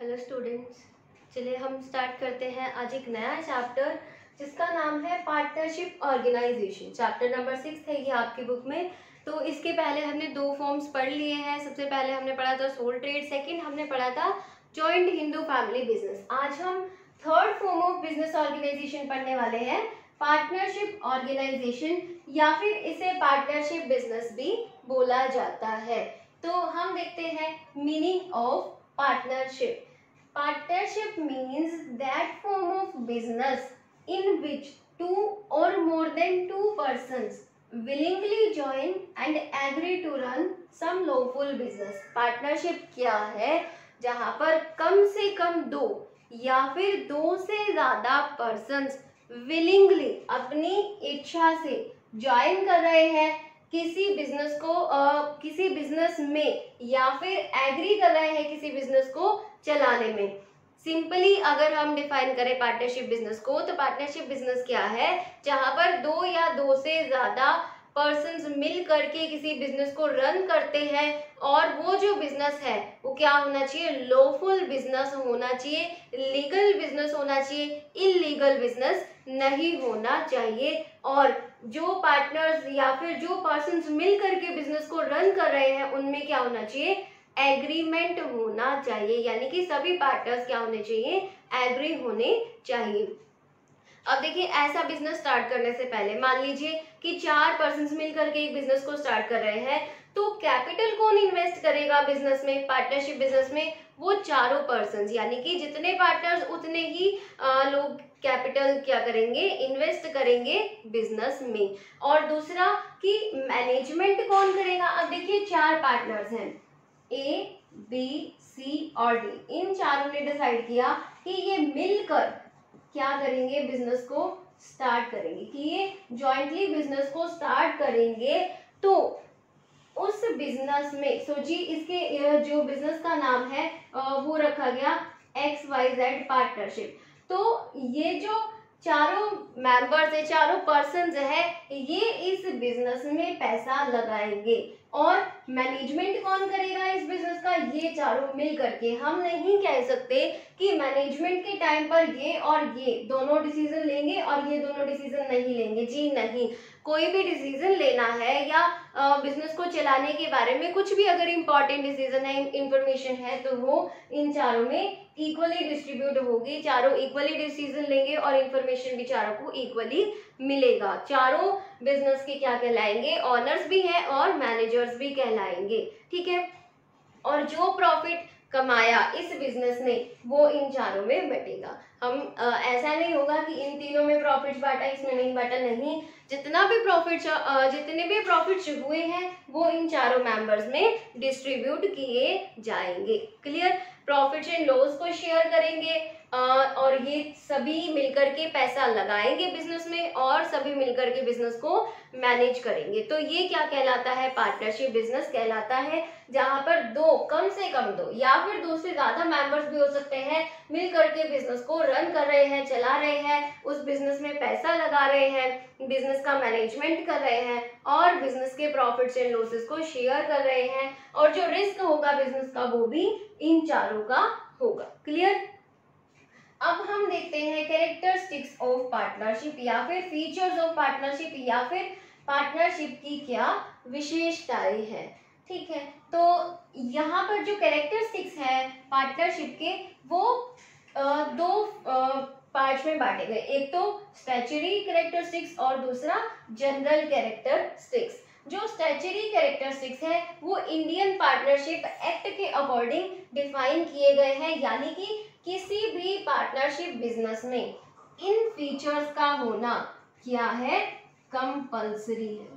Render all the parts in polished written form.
Hello students, चलिए हम start करते हैं आज एक नया चैप्टर जिसका नाम है पार्टनरशिप ऑर्गेनाइजेशन। चैप्टर नंबर 6 है ये आपकी बुक में। तो इसके पहले हमने दो फॉर्म्स पढ़ लिए हैं। सबसे पहले हमने पढ़ा था सोल ट्रेड, सेकंड हमने पढ़ा था जॉइंट हिंदू फैमिली बिजनेस। आज हम third form of business organisation पढ़ने वाले हैं, पार्टनरशिप ऑर्गेनाइजेशन, या फिर इसे पार्टनरशिप बिजनेस भी बोला जाता है। तो हम देखते हैं meaning of partnership. Partnership means that form of business in which two or more than two persons willingly join and agree to run some lawful business. Partnership क्या है? जहाँ पर कम से कम दो या फिर दो से ज्यादा persons willingly अपनी इच्छा से ज्वाइन कर रहे हैं किसी बिजनेस को, किसी बिजनेस में, या फिर एग्री कर रहे हैं किसी बिजनेस को चलाने में। सिंपली अगर हम डिफाइन करें पार्टनरशिप बिजनेस को, तो पार्टनरशिप बिजनेस क्या है? जहां पर दो या दो से ज्यादा पर्सन्स मिल करके किसी बिजनेस को रन करते हैं, और वो जो बिजनेस है वो क्या होना चाहिए? लॉफुल बिजनेस होना चाहिए, लीगल बिजनेस होना चाहिए, इलीगल बिजनेस नहीं होना चाहिए। और जो पार्टनर्स या फिर जो पर्सन्स मिल करके बिजनेस को रन कर रहे हैं उनमें क्या होना चाहिए? एग्रीमेंट होना चाहिए, यानी कि सभी पार्टनर्स क्या होने चाहिए? एग्री होने चाहिए। अब देखिए, ऐसा बिजनेस स्टार्ट करने से पहले मान लीजिए कि चार पर्सन्स मिलकर के एक बिजनेस को स्टार्ट कर रहे हैं, तो कैपिटल कौन इन्वेस्ट करेगा बिजनेस में, पार्टनरशिप बिजनेस में? वो चारों पर्सन्स, यानी कि जितने पार्टनर्स उतने ही लोग कैपिटल क्या करेंगे? इन्वेस्ट करेंगे बिजनेस में। और दूसरा कि मैनेजमेंट कौन करेगा? अब देखिए, चार पार्टनर्स हैं, ए, बी, सी और डी। इन चारों ने डिसाइड किया कि ये मिलकर क्या करेंगे? बिजनेस को स्टार्ट करेंगे, कि ये जॉइंटली बिजनेस को स्टार्ट करेंगे। तो उस बिजनेस में सोचिए, इसके जो बिजनेस का नाम है वो रखा गया XYZ पार्टनरशिप। तो ये जो चारों मेंबर्स है, चारों पर्सन्स है, ये इस बिजनेस में पैसा लगाएंगे। और मैनेजमेंट कौन करेगा इस बिजनेस का? ये चारों मिल करके। हम नहीं कह सकते कि मैनेजमेंट के टाइम पर ये और ये दोनों डिसीजन लेंगे और ये दोनों डिसीजन नहीं लेंगे। जी नहीं, कोई भी डिसीजन लेना है या बिजनेस को चलाने के बारे में कुछ भी अगर इम्पोर्टेंट डिसीजन है, इंफॉर्मेशन है, तो वो इन चारों में इक्वली डिस्ट्रीब्यूट होगी। चारों इक्वली डिसीजन लेंगे और इंफॉर्मेशन भी चारों को इक्वली मिलेगा। चारों बिजनेस के क्या कहलाएंगे? ऑनर्स भी हैं और मैनेजर्स भी कहलाएंगे। ठीक है। और जो प्रॉफिट कमाया इस बिजनेस ने वो इन चारों में बटेगा। हम ऐसा नहीं होगा कि इन तीनों में प्रॉफिट बांटा, इसमें नहीं बांटा, नहीं। जितना भी प्रॉफिट, जितने भी प्रॉफिट्स हुए हैं वो इन चारों मेंबर्स में डिस्ट्रीब्यूट किए जाएंगे। क्लियर? प्रॉफिट्स एंड लॉस को शेयर करेंगे, और ये सभी मिलकर के पैसा लगाएंगे बिजनेस में, और सभी मिलकर के बिजनेस को मैनेज करेंगे। तो ये क्या कहलाता है? पार्टनरशिप बिजनेस कहलाता है, जहां पर दो, कम से कम दो या फिर दो से ज्यादा मेंबर्स भी हो सकते हैं, मिल करके बिजनेस को रन कर रहे हैं, चला रहे हैं, उस बिजनेस में पैसा लगा रहे हैं, बिजनेस का मैनेजमेंट कर रहे हैं, और बिजनेस के प्रॉफिट्स एंड लॉसेस को शेयर कर रहे हैं, और जो रिस्क होगा बिजनेस का वो भी इन चारों का होगा। क्लियर? अब हम देखते हैं कैरेक्टरिस्टिक्स ऑफ पार्टनरशिप, या फिर फीचर्स ऑफ पार्टनरशिप, या फिर पार्टनरशिप की क्या विशेषताएं हैं। ठीक है, तो यहाँ पर जो कैरेक्टरिस्टिक्स है पार्टनरशिप के, वो दो पार्ट्स में बांटे गए। एक तो स्टैच्यूटरी कैरेक्टरिस्टिक्स और दूसरा जनरल कैरेक्टरिस्टिक्स। जो स्टैच्यूटरी कैरेक्टरिस्टिक्स है वो इंडियन पार्टनरशिप एक्ट के अकॉर्डिंग डिफाइन किए गए हैं, यानी कि किसी भी पार्टनरशिप बिजनेस में इन फीचर्स का होना क्या है? कंपल्सरी है।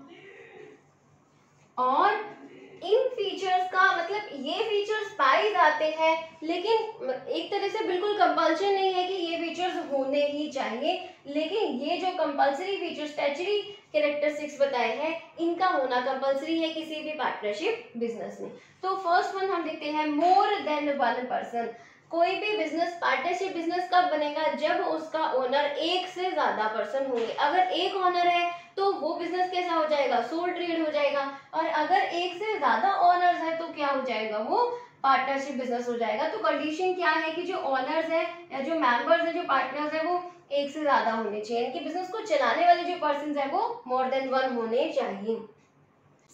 और इन फीचर्स का मतलब ये फीचर्स पाए जाते हैं, लेकिन एक तरह से बिल्कुल कंपल्शन नहीं है कि ये फीचर्स होने ही चाहिए, लेकिन ये जो कंपल्सरी फीचर्स स्टैच्यूटरी कैरेक्टरिस्टिक्स बताए हैं, इनका होना कंपल्सरी है किसी भी पार्टनरशिप बिजनेस में। तो फर्स्ट वन हम देखते हैं, मोर देन वन पर्सन। कोई भी बिजनेस पार्टनरशिप बिजनेस कब बनेगा? जब उसका ओनर एक से ज्यादा पर्सन होंगे। अगर एक ओनर है तो वो बिजनेस कैसा हो जाएगा? सोल ट्रेड हो जाएगा। और अगर एक से ज्यादा ओनर्स है तो क्या हो जाएगा? वो पार्टनरशिप बिजनेस हो जाएगा। तो कंडीशन क्या है कि जो ऑनर्स है या जो मेंबर्स है, जो पार्टनर्स है, वो एक से ज्यादा होने चाहिए, यानी कि बिजनेस को चलाने वाले जो पर्सन है वो मोर देन वन होने चाहिए।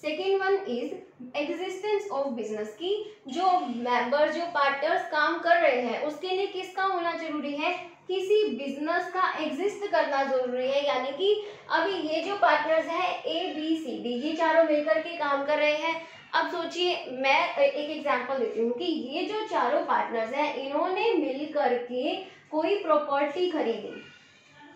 Second one is existence of business, की जो मेंबर, जो पार्टनर्स काम कर रहे हैं उसके लिए किसका होना जरूरी है, किसी बिजनेस का एग्जिस्ट करना जरूरी है। यानी कि अभी ये जो पार्टनर्स हैं ABCD, ये चारों मिलकर के काम कर रहे हैं। अब सोचिए, मैं एक एग्जांपल देती हूँ कि ये जो चारों पार्टनर्स हैं इन्होंने मिलकर के कोई प्रॉपर्टी खरीदी,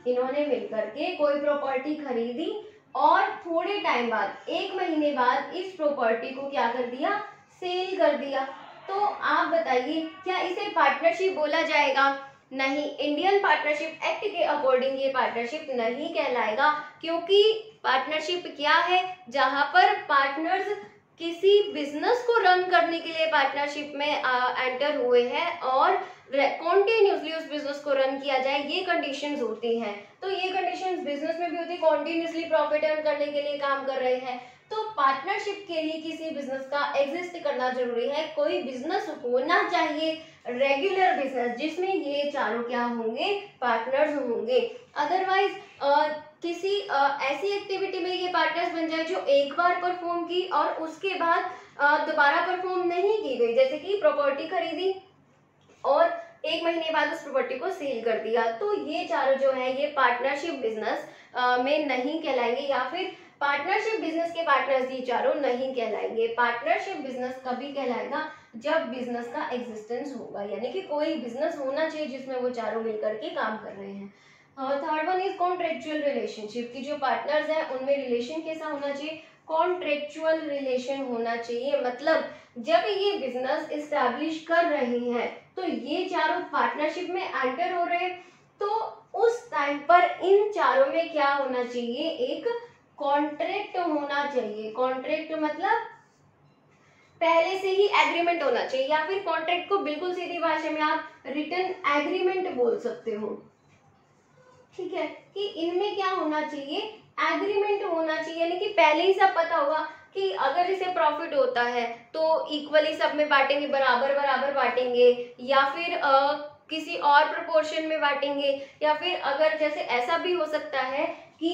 इन्होंने मिलकर के कोई प्रॉपर्टी खरीदी और थोड़े टाइम बाद, 1 महीने बाद इस प्रॉपर्टी को क्या कर दिया, सेल कर दिया। तो आप बताइए क्या इसे पार्टनरशिप बोला जाएगा? नहीं, इंडियन पार्टनरशिप एक्ट के अकॉर्डिंग ये पार्टनरशिप नहीं कहलाएगा, क्योंकि पार्टनरशिप क्या है, जहां पर पार्टनर्स किसी बिजनेस को रन करने के लिए पार्टनरशिप में एंटर हुए हैं और कॉन्टिन्यूसली उस बिजनेस को रन किया जाए, ये कंडीशंस होती हैं। तो ये कंडीशंस बिजनेस में भी होती है, कॉन्टिन्यूसली प्रॉफिट अर्न करने के लिए काम कर रहे हैं। तो पार्टनरशिप के लिए किसी बिजनेस का एग्जिस्ट करना जरूरी है, कोई बिजनेस होना चाहिए रेगुलर बिजनेस जिसमें ये चारों क्या होंगे, पार्टनर्स होंगे। अदरवाइज किसी ऐसी एक्टिविटी में ये पार्टनर्स बन जाए जो एक बार परफॉर्म की और उसके बाद दोबारा परफॉर्म नहीं की गई, जैसे कि प्रॉपर्टी खरीदी और 1 महीने बाद उस प्रॉपर्टी को सेल कर दिया, तो ये चारों जो है ये पार्टनरशिप बिजनेस में नहीं कहलाएंगे, या फिर पार्टनरशिप बिजनेस के पार्टनर्स ये चारों नहीं कहलाएंगे। पार्टनरशिप बिजनेस कभी कहलाएगा जब बिजनेस का एग्जिस्टेंस होगा, यानी कि कोई बिजनेस होना चाहिए जिसमें वो चारों मिलकर के काम कर रहे हैं। Third one is contractual relationship, की जो पार्टनर्स हैं उनमें रिलेशन कैसा होना चाहिए, कॉन्ट्रेक्चुअल रिलेशन होना चाहिए। मतलब जब ये बिजनेस इस्टेब्लिश कर रहे हैं तो ये चारों पार्टनरशिप में एंटर हो रहे हैं, तो उस टाइम पर इन चारों में क्या होना चाहिए, एक कॉन्ट्रैक्ट होना चाहिए। कॉन्ट्रैक्ट मतलब पहले से ही एग्रीमेंट होना चाहिए, या फिर कॉन्ट्रैक्ट को बिल्कुल सीधी भाषा में आप रिटन एग्रीमेंट बोल सकते हो। ठीक है, कि इनमें क्या होना चाहिए, एग्रीमेंट होना चाहिए, यानी कि पहले ही सब पता होगा कि अगर इसे प्रॉफिट होता है तो इक्वली सब में बांटेंगे, बराबर बराबर बांटेंगे, या फिर किसी और प्रोपोर्शन में बांटेंगे, या फिर अगर जैसे ऐसा भी हो सकता है कि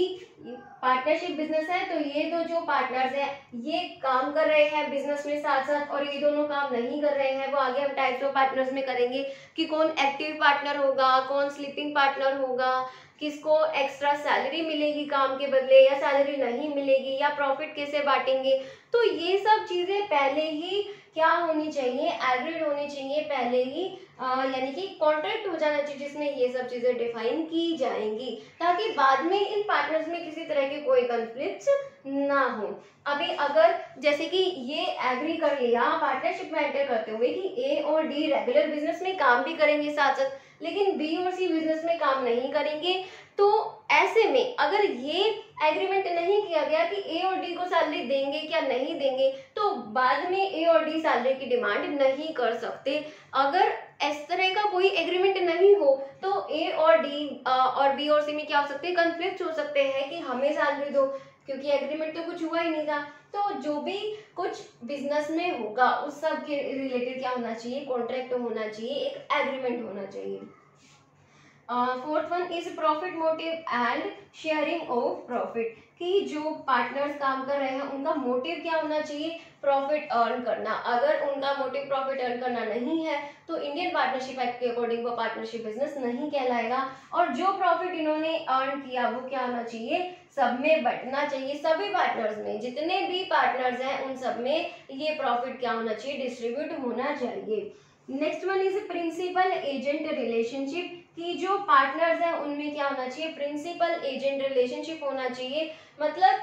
पार्टनरशिप बिजनेस है तो ये दो जो पार्टनर्स हैं ये काम कर रहे हैं बिजनेस में साथ साथ और ये दोनों काम नहीं कर रहे हैं, वो आगे हम टाइप्स ऑफ पार्टनर्स में करेंगे कि कौन एक्टिव पार्टनर होगा, कौन स्लीपिंग पार्टनर होगा, किसको एक्स्ट्रा सैलरी मिलेगी काम के बदले या सैलरी नहीं मिलेगी, या प्रॉफिट कैसे बांटेंगे। तो ये सब चीजें पहले ही क्या होनी चाहिए, एग्रीड होनी चाहिए पहले ही, यानी कि कॉन्ट्रैक्ट हो जाना चाहिए जिसमें ये सब चीजें डिफाइन की जाएंगी, ताकि बाद में इन पार्टनर्स में किसी तरह के कोई कॉन्फ्लिक्ट्स ना हो। अभी अगर जैसे कि ये एग्री कर लिया पार्टनरशिप में एंटर करते हुए कि ए और डी रेगुलर बिजनेस में काम भी करेंगे साथ साथ, लेकिन बी और सी बिजनेस में काम नहीं करेंगे, तो ऐसे में अगर ये एग्रीमेंट नहीं किया गया कि ए और डी को सैलरी देंगे क्या नहीं देंगे, तो बाद में ए और डी सैलरी की डिमांड नहीं कर सकते। अगर इस तरह का कोई एग्रीमेंट नहीं हो तो ए और डी और बी और सी में क्या हो सकते हैं, कन्फ्लिक्ट हो सकते हैं कि हमें सैलरी दो, क्योंकि एग्रीमेंट तो कुछ हुआ ही नहीं था। तो जो भी कुछ बिजनेस में होगा उस सब के रिलेटेड क्या होना चाहिए, कॉन्ट्रैक्ट होना चाहिए, एक एग्रीमेंट होना चाहिए। Fourth one is profit motive and sharing of profit, कि जो पार्टनर्स काम कर रहे हैं उनका मोटिव क्या होना चाहिए, प्रॉफिट अर्न करना। अगर उनका मोटिव प्रॉफिट अर्न करना नहीं है तो इंडियन पार्टनरशिप एक्ट के अकॉर्डिंग वो पार्टनरशिप बिजनेस नहीं कहलाएगा, और जो प्रॉफिट इन्होंने अर्न किया वो क्या होना चाहिए, सब में बंटना चाहिए, सभी पार्टनर्स में, जितने भी पार्टनर्स हैं उन सब में ये प्रॉफिट क्या होना चाहिए, डिस्ट्रीब्यूट होना चाहिए। Next one is principal agent relationship, कि जो पार्टनर्स हैं उनमें क्या होना चाहिए, प्रिंसिपल एजेंट रिलेशनशिप होना चाहिए। मतलब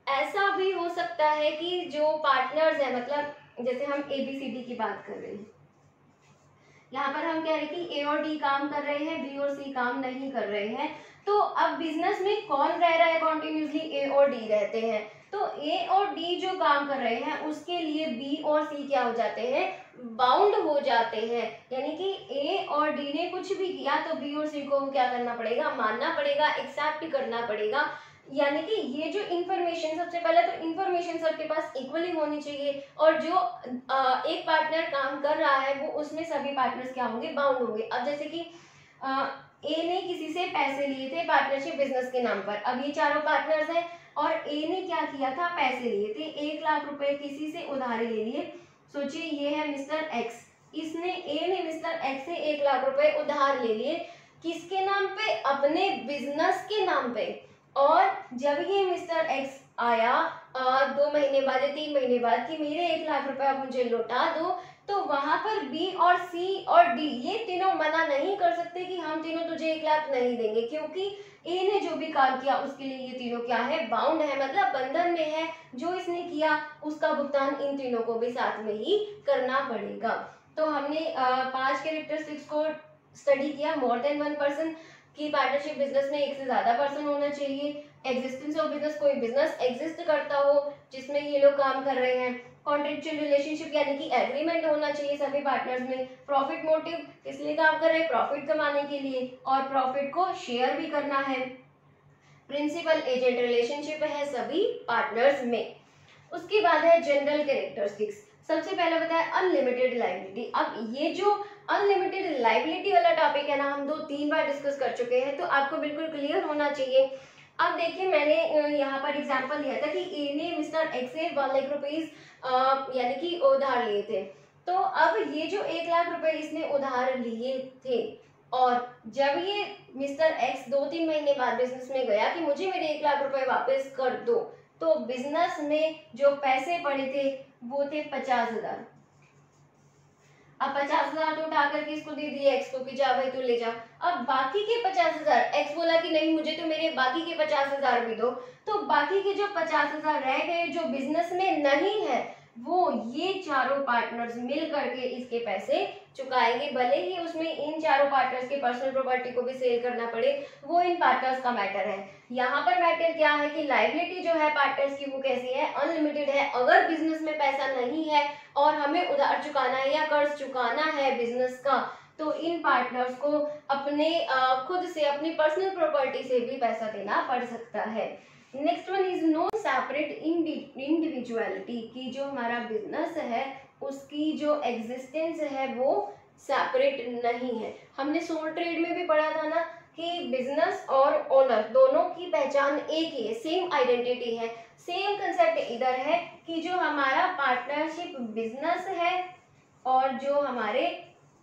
ऐसा भी हो सकता है कि जो पार्टनर्स हैं, मतलब जैसे हम ABCD की बात कर रहे हैं, यहाँ पर हम कह रहे हैं कि ए और डी काम कर रहे हैं, बी और सी काम नहीं कर रहे हैं, तो अब बिजनेस में कौन रह रहा है कॉन्टिन्यूसली, ए और डी रहते हैं, तो ए और डी जो काम कर रहे हैं उसके लिए बी और सी क्या हो जाते हैं, बाउंड हो जाते हैं, यानी कि ए और डी ने कुछ भी किया तो बी और सी को क्या करना पड़ेगा, मानना पड़ेगा, एक्सेप्ट करना पड़ेगा। यानी कि ये जो इन्फॉर्मेशन, सबसे पहले तो इन्फॉर्मेशन सबके पास इक्वली होनी चाहिए, और जो एक पार्टनर काम कर रहा है वो उसमें सभी पार्टनर्स क्या होंगे, बाउंड होंगे। अब जैसे कि ए ने किसी से पैसे लिए थे पार्टनरशिप बिजनेस के नाम पर। अब ये चारों पार्टनर्स हैं और ए ने क्या किया था, पैसे लिए थे, 1,00,000 रुपए किसी से उधारे ले लिए। सोचिए ये है मिस्टर एक्स, इसने ए ने मिस्टर एक्स से 1,00,000 रुपए उधार ले लिए, किसके नाम पे, अपने बिजनेस के नाम पे। और जब ये मिस्टर एक्स आया 2 महीने बाद या 3 महीने बाद कि मेरे 1,00,000 रुपए आप मुझे लौटा दो, तो वहां पर बी और सी और डी ये तीनों मना नहीं कर सकते कि हम तीनों तुझे 1,00,000 नहीं देंगे, क्योंकि ए ने जो भी काम किया उसके लिए ये तीनों क्या है, बाउंड है, मतलब बंधन में है। जो इसने किया उसका भुगतान इन तीनों को भी साथ में ही करना पड़ेगा। तो हमने 5 कैरेक्टरिस्टिक्स को स्टडी किया। मोर देन 1 पर्सन की पार्टनरशिप बिजनेस में, एक से ज्यादा पर्सन होना चाहिए। एग्जिस्टेंस ऑफ बिजनेस, कोई बिजनेस एग्जिस्ट करता हो जिसमें ये लोग काम कर रहे हैं। कॉन्ट्रेक्चुअल रिलेशनशिप यानी कि एग्रीमेंट होना चाहिए सभी पार्टनर्स में। प्रॉफिट मोटिव, किस लिए काम कर रहे हैं, प्रॉफिट कमाने के लिए, और प्रॉफिट को शेयर भी करना है। प्रिंसिपल एजेंट रिलेशनशिप है सभी पार्टनर्स में। उसके बाद है जनरल कैरेक्टरिस्टिक्स। सबसे पहले बताया अनलिमिटेड लायबिलिटी। अब ये जो अनलिमिटेड लायबिलिटी वाला टॉपिक है ना, हम 2-3 बार डिस्कस कर चुके हैं, तो आपको बिल्कुल क्लियर होना चाहिए। अब देखिए मैंने यहाँ पर एग्जांपल दिया था कि ए ने मिस्टर एक्स से 1,00,000 रुपीज यानी कि उधार लिए थे। तो अब ये जो 1,00,000 रुपए इसने उधार लिए थे, और जब ये मिस्टर एक्स 2-3 महीने बाद बिजनेस में गया कि मुझे मेरे 1,00,000 रुपए वापस कर दो, तो बिजनेस में जो पैसे पड़े थे वो थे 50,000। अब 50,000 तो उठा करके इसको दे दिए एक्स को कि जा भाई तू ले जा। अब बाकी के 50,000, एक्स बोला कि नहीं मुझे तो मेरे बाकी के 50,000 भी दो। तो बाकी के जो 50,000 रह गए जो बिजनेस में नहीं है, वो ये चारों पार्टनर्स मिल करके इसके पैसे चुकाएंगे। भले ही उसमें इन चारों पार्टनर्स के पर्सनल प्रॉपर्टी को भी सेल करना पड़े, वो इन पार्टनर्स का मैटर है। यहाँ पर मैटर क्या है कि लायबिलिटी जो है पार्टनर्स की वो कैसी है, अनलिमिटेड है। अगर बिजनेस में पैसा नहीं है और हमें उधार चुकाना है या कर्ज चुकाना है बिजनेस का, तो इन पार्टनर्स को अपने खुद से अपनी पर्सनल प्रॉपर्टी से भी पैसा देना पड़ सकता है। Next one is no separate individuality, की जो हमारा बिजनेस है उसकी जो एग्जिस्टेंस है वो सेपरेट नहीं है। हमने सोल ट्रेड में भी पढ़ा था ना कि बिजनेस और ओनर दोनों की पहचान एक ही है, सेम आइडेंटिटी है। सेम कंसेप्ट इधर है कि जो हमारा पार्टनरशिप बिजनेस है और जो हमारे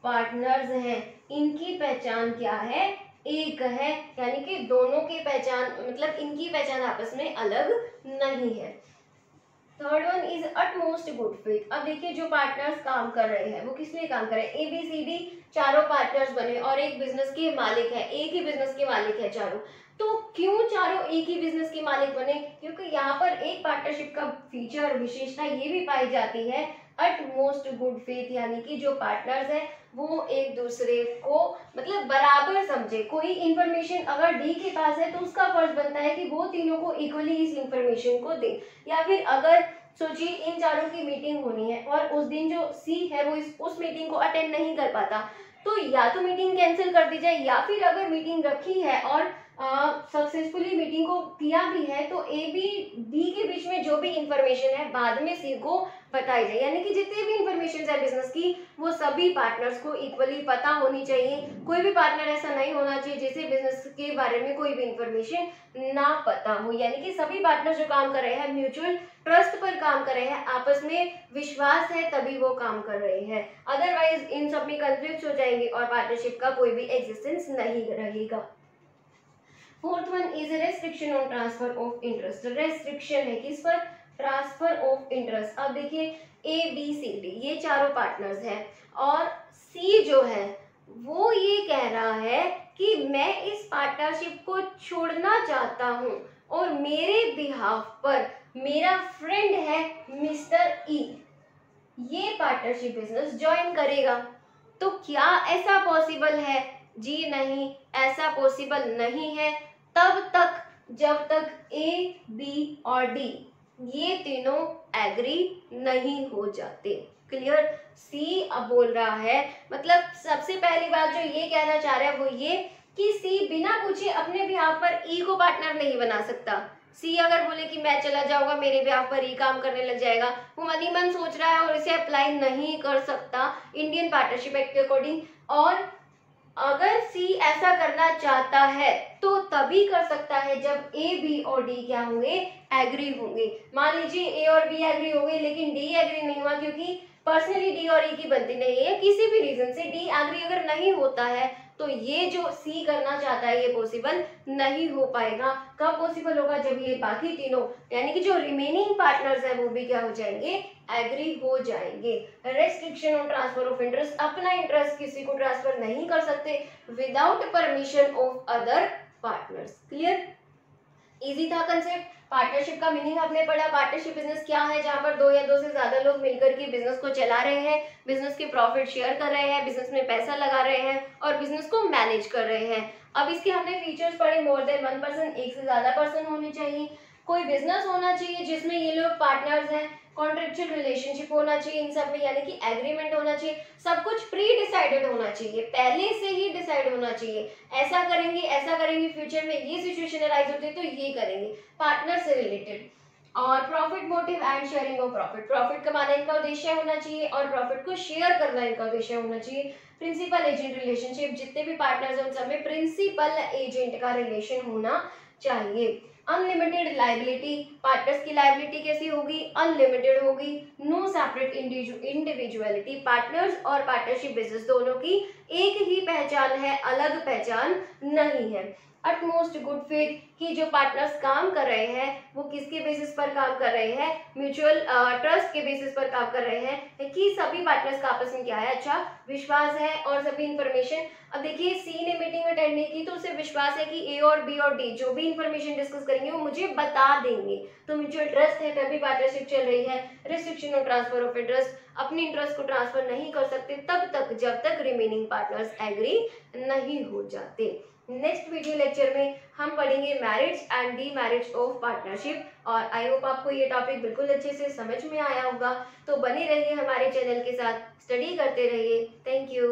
पार्टनर्स हैं इनकी पहचान क्या है, एक है, यानी कि दोनों की पहचान, मतलब इनकी पहचान आपस में अलग नहीं है। Third one is utmost good faith. अब देखिए जो पार्टनर्स काम कर रहे हैं वो किस लिए काम कर रहे हैं, ABCD चारों पार्टनर्स बने और एक बिजनेस के मालिक है, एक ही बिजनेस के मालिक है चारों। तो क्यों चारों एक ही बिजनेस के मालिक बने, क्योंकि यहाँ पर एक पार्टनरशिप का फीचर विशेषता ये भी पाई जाती है अटमोस्ट गुड फेथ, यानी कि जो पार्टनर्स हैं वो एक दूसरे को मतलब बराबर समझे। कोई इंफॉर्मेशन अगर डी के पास है तो उसका फर्ज बनता है कि वो तीनों को इक्वली इस इंफॉर्मेशन को दे। या फिर अगर सोचिए इन चारों की मीटिंग होनी है और उस दिन जो सी है वो उस मीटिंग को अटेंड नहीं कर पाता, तो या तो मीटिंग कैंसिल कर दी जाए, या फिर अगर मीटिंग रखी है और सक्सेसफुली मीटिंग को किया भी है तो ए बी डी के बीच में जो भी इंफॉर्मेशन है बाद में सी को बताई जाए। यानी कि जितने भी इंफॉर्मेशन है बिजनेस की वो सभी पार्टनर्स को इक्वली पता होनी चाहिए। कोई भी पार्टनर ऐसा नहीं होना चाहिए जिसे बिजनेस के बारे में कोई भी इंफॉर्मेशन ना पता हो। यानी कि सभी पार्टनर जो काम कर रहे हैं म्यूचुअल ट्रस्ट पर काम कर रहे हैं, आपस में विश्वास है तभी वो काम कर रहे हैं, अदरवाइज इन सब में कन्फ्लिक्ट हो जाएंगे और पार्टनरशिप का कोई भी एग्जिस्टेंस नहीं रहेगा। Fourth one is restriction on transfer of interest. Restriction है किस पर, ट्रांसफर ऑफ इंटरेस्ट। अब देखिए ABCD ये चारों पार्टनर्स हैं और C जो है वो ये कह रहा है कि मैं इस पार्टनरशिप को छोड़ना चाहता हूँ और मेरे बिहाफ पर मेरा फ्रेंड है मिस्टर E ये पार्टनरशिप बिजनेस ज्वाइन करेगा। तो क्या ऐसा पॉसिबल है, जी नहीं, ऐसा पॉसिबल नहीं है तब तक जब तक A, B और D ये तीनों एग्री नहीं हो जाते। क्लियर। C अब बोल रहा है, मतलब सबसे पहली बात जो ये कहना चाह रहा है वो ये कि सी बिना पूछे अपने बिहाफ पर ई को पार्टनर नहीं बना सकता। सी अगर बोले कि मैं चला जाऊंगा, मेरे बिहाफ पर ई काम करने लग जाएगा, वो मन ही मन सोच रहा है और इसे अप्लाई नहीं कर सकता इंडियन पार्टनरशिप एक्ट के अकॉर्डिंग। और अगर सी ऐसा करना चाहता है तो तभी कर सकता है जब ए, बी और डी क्या होंगे, एग्री होंगे। मान लीजिए ए और बी एग्री हो गए लेकिन डी एग्री नहीं हुआ, क्योंकि पर्सनली डी और ई की बनती नहीं है, किसी भी रीजन से डी एग्री अगर नहीं होता है तो ये जो सी करना चाहता है ये पॉसिबल नहीं हो पाएगा। कब पॉसिबल होगा, जब ये बाकी तीनों यानी कि जो रिमेनिंग पार्टनर्स हैं वो भी क्या हो जाएंगे, एग्री हो जाएंगे। Restriction on transfer of interest, अपना इंटरेस्ट किसी को ट्रांसफर नहीं कर सकते without permission of other partners. Clear, easy था कंसेप्ट। पार्टनरशिप का मीनिंग आपने पढ़ा। पार्टनरशिप बिजनेस क्या है, जहां पर दो या दो से ज्यादा लोग मिलकर के बिजनेस को चला रहे हैं, बिजनेस के प्रॉफिट शेयर कर रहे हैं, बिजनेस में पैसा लगा रहे हैं और बिजनेस को मैनेज कर रहे हैं। अब इसके हमने फीचर्स पढ़े, मोर देन वन पर्सन, एक से ज्यादा पर्सन होने चाहिए, कोई बिजनेस होना चाहिए जिसमें ये लोग पार्टनर्स हैं, कॉन्ट्रेक्चुअल रिलेशनशिप होना चाहिए इन सब में, यानी कि एग्रीमेंट होना चाहिए, सब कुछ प्री डिसाइडेड होना चाहिए, पहले से ही डिसाइड होना चाहिए, ऐसा करेंगे फ्यूचर में ये सिचुएशन अराइज होती है तो ये करेंगे, पार्टनर से रिलेटेड। और profit motive and sharing of profit, profit कमाना इनका उद्देश्य होना चाहिए और प्रॉफिट को शेयर करना इनका उद्देश्य होना चाहिए। प्रिंसिपल एजेंट रिलेशनशिप, जितने भी पार्टनर्स हैं उन सब में प्रिंसिपल एजेंट का रिलेशन होना चाहिए। अनलिमिटेड लाइबिलिटी, पार्टनर्स की लाइबिलिटी कैसी होगी, अनलिमिटेड होगी। नो सेपरेट इंडिविजुअलिटी, पार्टनर्स और पार्टनरशिप बिजनेस दोनों की एक ही पहचान है, अलग पहचान नहीं है। अटमोस्ट गुड फेथ, कि जो पार्टनर्स काम कर रहे हैं वो किसके बेसिस पर काम कर रहे हैं, म्यूचुअल ट्रस्ट के बेसिस पर काम कर रहे हैं, कि सभी पार्टनर्स का आपस में क्या है, अच्छा विश्वास है और सभी इंफॉर्मेशन। अब देखिए सी ने मीटिंग अटेंड नहीं की तो उसे विश्वास है कि ए और बी और डी जो भी इंफॉर्मेशन डिस्कस करेंगे वो मुझे बता देंगे, तो म्यूचुअल ट्रस्ट है तभी पार्टनरशिप चल रही है। Restriction on transfer of interest, अपने इंटरेस्ट को ट्रांसफर नहीं कर सकते तब तक जब तक रिमेनिंग पार्टनर्स एग्री नहीं हो जाते। नेक्स्ट वीडियो लेक्चर में हम पढ़ेंगे marriage and D marriage of partnership और आई होप आपको ये टॉपिक बिल्कुल अच्छे से समझ में आया होगा। तो बने रहिए हमारे चैनल के साथ, स्टडी करते रहिए। Thank you.